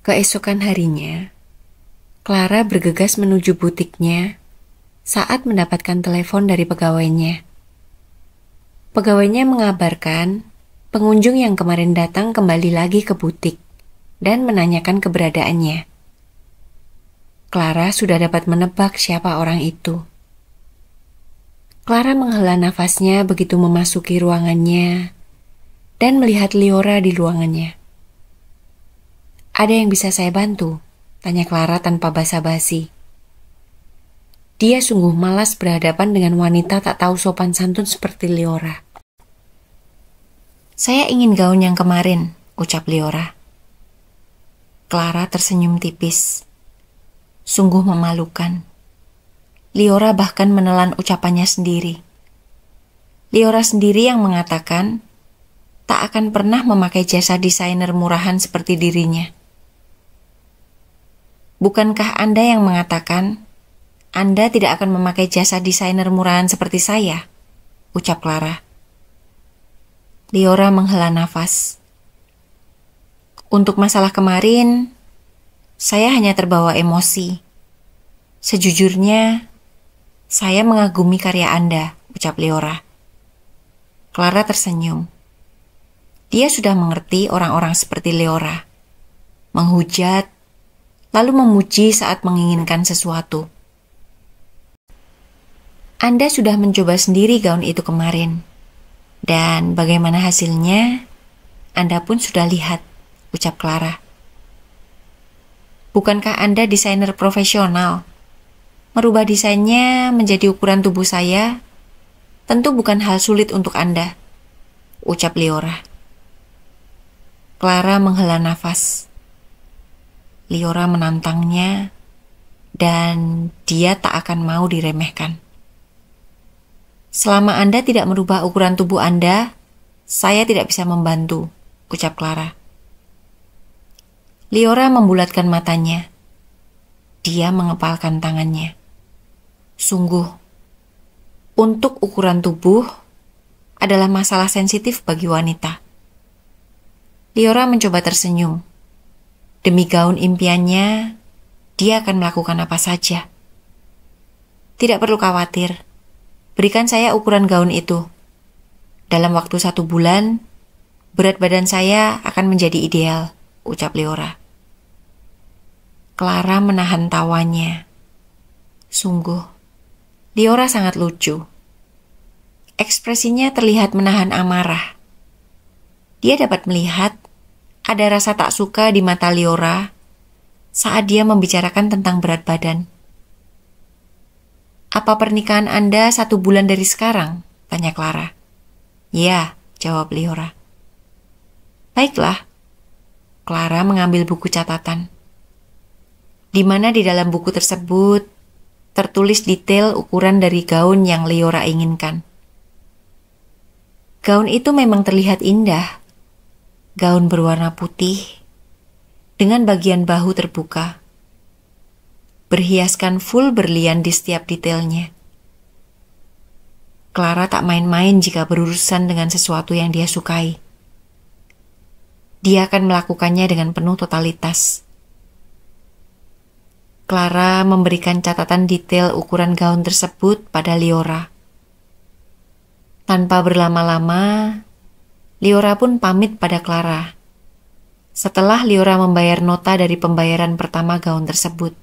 Keesokan harinya, Clara bergegas menuju butiknya saat mendapatkan telepon dari pegawainya. Pegawainya mengabarkan pengunjung yang kemarin datang kembali lagi ke butik dan menanyakan keberadaannya. Clara sudah dapat menebak siapa orang itu. Clara menghela nafasnya begitu memasuki ruangannya dan melihat Liora di ruangannya. "Ada yang bisa saya bantu?" tanya Clara tanpa basa-basi. Dia sungguh malas berhadapan dengan wanita tak tahu sopan santun seperti Liora. "Saya ingin gaun yang kemarin," ucap Liora. Clara tersenyum tipis. Sungguh memalukan. Liora bahkan menelan ucapannya sendiri. Liora sendiri yang mengatakan tak akan pernah memakai jasa desainer murahan seperti dirinya. "Bukankah Anda yang mengatakan Anda tidak akan memakai jasa desainer murahan seperti saya?" ucap Clara. Liora menghela nafas. "Untuk masalah kemarin, saya hanya terbawa emosi. Sejujurnya, saya mengagumi karya Anda," ucap Liora. Clara tersenyum. Dia sudah mengerti orang-orang seperti Liora. Menghujat, lalu memuji saat menginginkan sesuatu. "Anda sudah mencoba sendiri gaun itu kemarin. Dan bagaimana hasilnya, Anda pun sudah lihat," ucap Clara. "Bukankah Anda desainer profesional? Merubah desainnya menjadi ukuran tubuh saya tentu bukan hal sulit untuk Anda," ucap Liora. Clara menghela nafas. Liora menantangnya, dan dia tak akan mau diremehkan. "Selama Anda tidak merubah ukuran tubuh Anda, saya tidak bisa membantu," ucap Clara. Liora membulatkan matanya. Dia mengepalkan tangannya. Sungguh, untuk ukuran tubuh adalah masalah sensitif bagi wanita. Liora mencoba tersenyum. Demi gaun impiannya, dia akan melakukan apa saja. "Tidak perlu khawatir. Berikan saya ukuran gaun itu. Dalam waktu 1 bulan, berat badan saya akan menjadi ideal," ucap Liora. Clara menahan tawanya. Sungguh, Liora sangat lucu. Ekspresinya terlihat menahan amarah. Dia dapat melihat ada rasa tak suka di mata Liora saat dia membicarakan tentang berat badan. "Apa pernikahan Anda 1 bulan dari sekarang?" tanya Clara. "Ya," jawab Liora. "Baiklah." Clara mengambil buku catatan. Di mana di dalam buku tersebut tertulis detail ukuran dari gaun yang Liora inginkan. Gaun itu memang terlihat indah. Gaun berwarna putih, dengan bagian bahu terbuka, berhiaskan full berlian di setiap detailnya. Clara tak main-main jika berurusan dengan sesuatu yang dia sukai. Dia akan melakukannya dengan penuh totalitas. Clara memberikan catatan detail ukuran gaun tersebut pada Liora. Tanpa berlama-lama, Liora pun pamit pada Clara. Setelah Liora membayar nota dari pembayaran pertama gaun tersebut.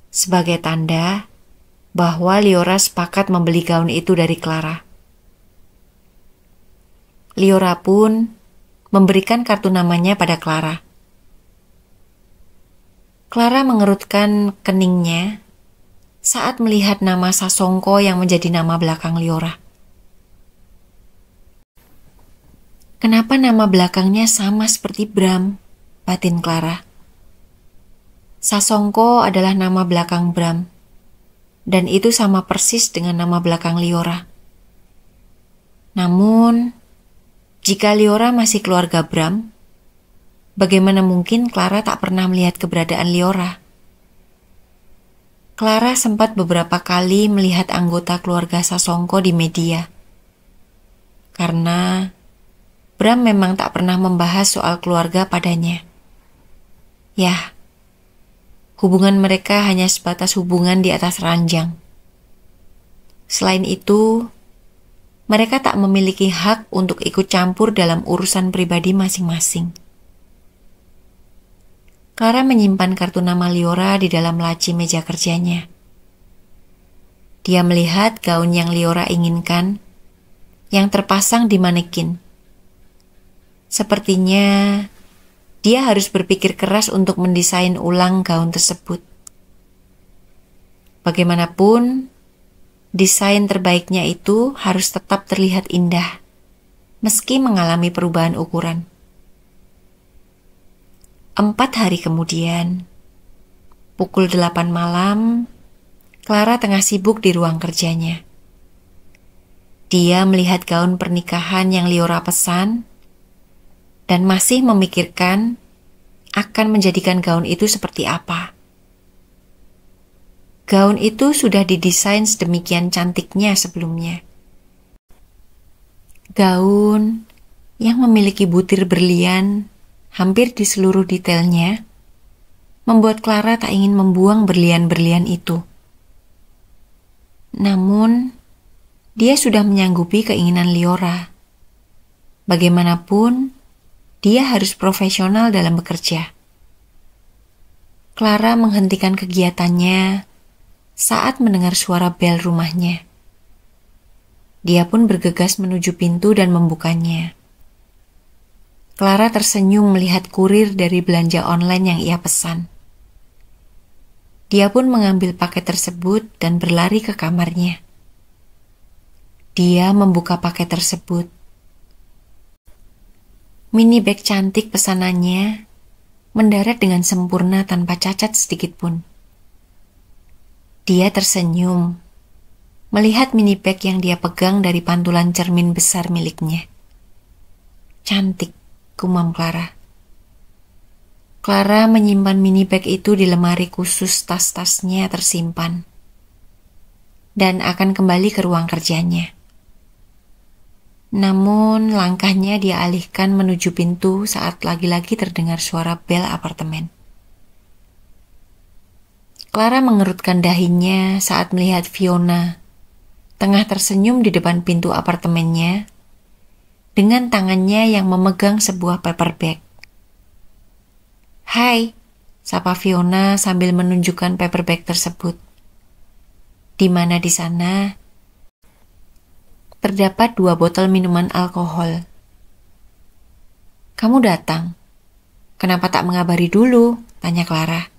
Sebagai tanda bahwa Liora sepakat membeli gaun itu dari Clara. Liora pun memberikan kartu namanya pada Clara. Clara mengerutkan keningnya saat melihat nama Sasongko yang menjadi nama belakang Liora. "Kenapa nama belakangnya sama seperti Bram?" batin Clara. Sasongko adalah nama belakang Bram, dan itu sama persis dengan nama belakang Liora. Namun, jika Liora masih keluarga Bram, bagaimana mungkin Clara tak pernah melihat keberadaan Liora? Clara sempat beberapa kali melihat anggota keluarga Sasongko di media. Karena Bram memang tak pernah membahas soal keluarga padanya. Yah, hubungan mereka hanya sebatas hubungan di atas ranjang. Selain itu, mereka tak memiliki hak untuk ikut campur dalam urusan pribadi masing-masing. Clara menyimpan kartu nama Liora di dalam laci meja kerjanya. Dia melihat gaun yang Liora inginkan, yang terpasang di manekin. Sepertinya dia harus berpikir keras untuk mendesain ulang gaun tersebut. Bagaimanapun, desain terbaiknya itu harus tetap terlihat indah, meski mengalami perubahan ukuran. 4 hari kemudian, pukul 8 malam, Clara tengah sibuk di ruang kerjanya. Dia melihat gaun pernikahan yang Liora pesan, dan masih memikirkan akan menjadikan gaun itu seperti apa. Gaun itu sudah didesain sedemikian cantiknya sebelumnya. Gaun yang memiliki butir berlian hampir di seluruh detailnya, membuat Clara tak ingin membuang berlian-berlian itu. Namun, dia sudah menyanggupi keinginan Liora. Bagaimanapun, dia harus profesional dalam bekerja. Clara menghentikan kegiatannya saat mendengar suara bel rumahnya. Dia pun bergegas menuju pintu dan membukanya. Clara tersenyum melihat kurir dari belanja online yang ia pesan. Dia pun mengambil paket tersebut dan berlari ke kamarnya. Dia membuka paket tersebut. Mini bag cantik pesanannya mendarat dengan sempurna tanpa cacat sedikit pun. Dia tersenyum melihat mini bag yang dia pegang dari pantulan cermin besar miliknya. Cantik, gumam Clara. Clara menyimpan mini bag itu di lemari khusus tas-tasnya tersimpan dan akan kembali ke ruang kerjanya. Namun langkahnya dia alihkan menuju pintu saat lagi-lagi terdengar suara bel apartemen. Clara mengerutkan dahinya saat melihat Fiona tengah tersenyum di depan pintu apartemennya dengan tangannya yang memegang sebuah paper bag. "Hai," sapa Fiona sambil menunjukkan paper bag tersebut. Di mana di sana terdapat 2 botol minuman alkohol. "Kamu datang. Kenapa tak mengabari dulu?" tanya Clara.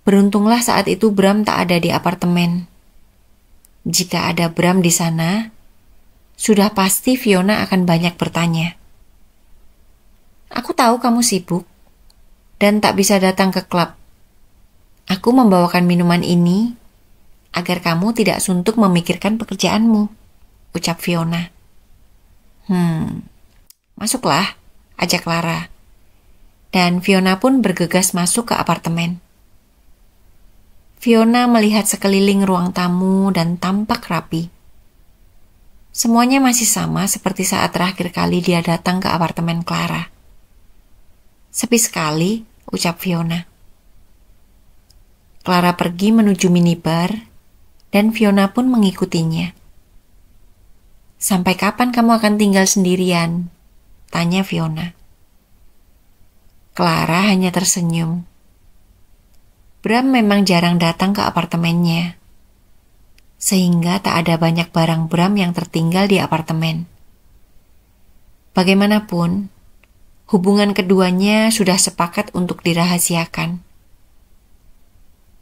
Beruntunglah saat itu Bram tak ada di apartemen. Jika ada Bram di sana, sudah pasti Fiona akan banyak bertanya. "Aku tahu kamu sibuk dan tak bisa datang ke klub. Aku membawakan minuman ini agar kamu tidak suntuk memikirkan pekerjaanmu," ucap Fiona. Masuklah," ajak Clara. Dan Fiona pun bergegas masuk ke apartemen. Fiona melihat sekeliling ruang tamu dan tampak rapi. Semuanya masih sama seperti saat terakhir kali dia datang ke apartemen Clara. "Sepi sekali," ucap Fiona. Clara pergi menuju minibar dan Fiona pun mengikutinya. "Sampai kapan kamu akan tinggal sendirian?" tanya Fiona. Clara hanya tersenyum. Bram memang jarang datang ke apartemennya, sehingga tak ada banyak barang Bram yang tertinggal di apartemen. Bagaimanapun, hubungan keduanya sudah sepakat untuk dirahasiakan.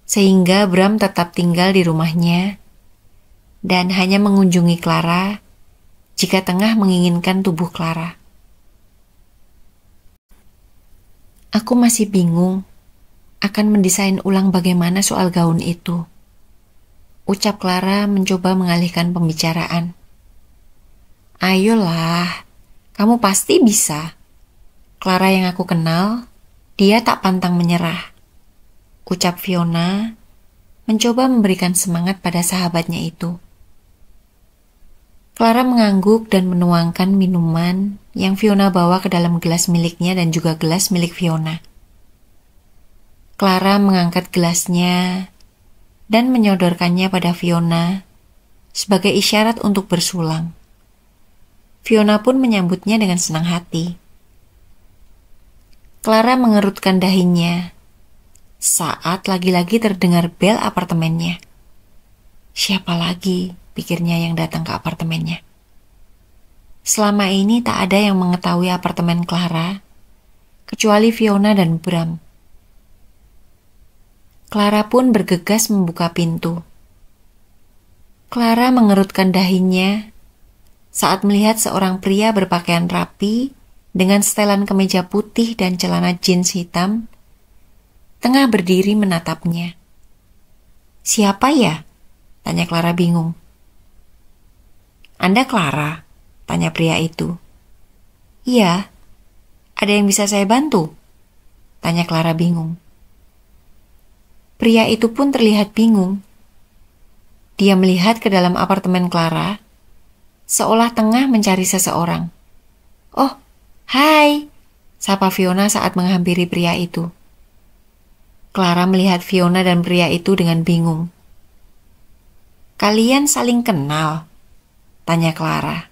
Sehingga Bram tetap tinggal di rumahnya dan hanya mengunjungi Clara jika tengah menginginkan tubuh Clara. "Aku masih bingung akan mendesain ulang bagaimana soal gaun itu," ucap Clara mencoba mengalihkan pembicaraan. "Ayolah, kamu pasti bisa. Clara yang aku kenal, dia tak pantang menyerah," ucap Fiona, mencoba memberikan semangat pada sahabatnya itu. Clara mengangguk dan menuangkan minuman yang Fiona bawa ke dalam gelas miliknya dan juga gelas milik Fiona. Clara mengangkat gelasnya dan menyodorkannya pada Fiona sebagai isyarat untuk bersulang. Fiona pun menyambutnya dengan senang hati. Clara mengerutkan dahinya saat lagi-lagi terdengar bel apartemennya. Siapa lagi, pikirnya, yang datang ke apartemennya? Selama ini tak ada yang mengetahui apartemen Clara, kecuali Fiona dan Bram. Clara pun bergegas membuka pintu. Clara mengerutkan dahinya saat melihat seorang pria berpakaian rapi dengan setelan kemeja putih dan celana jeans hitam tengah berdiri menatapnya. "Siapa ya?" tanya Clara bingung. "Anda Clara?" tanya pria itu. "Iya, ada yang bisa saya bantu?" tanya Clara bingung. Pria itu pun terlihat bingung. Dia melihat ke dalam apartemen Clara, seolah tengah mencari seseorang. "Oh, hai," sapa Fiona saat menghampiri pria itu. Clara melihat Fiona dan pria itu dengan bingung. "Kalian saling kenal?" tanya Clara.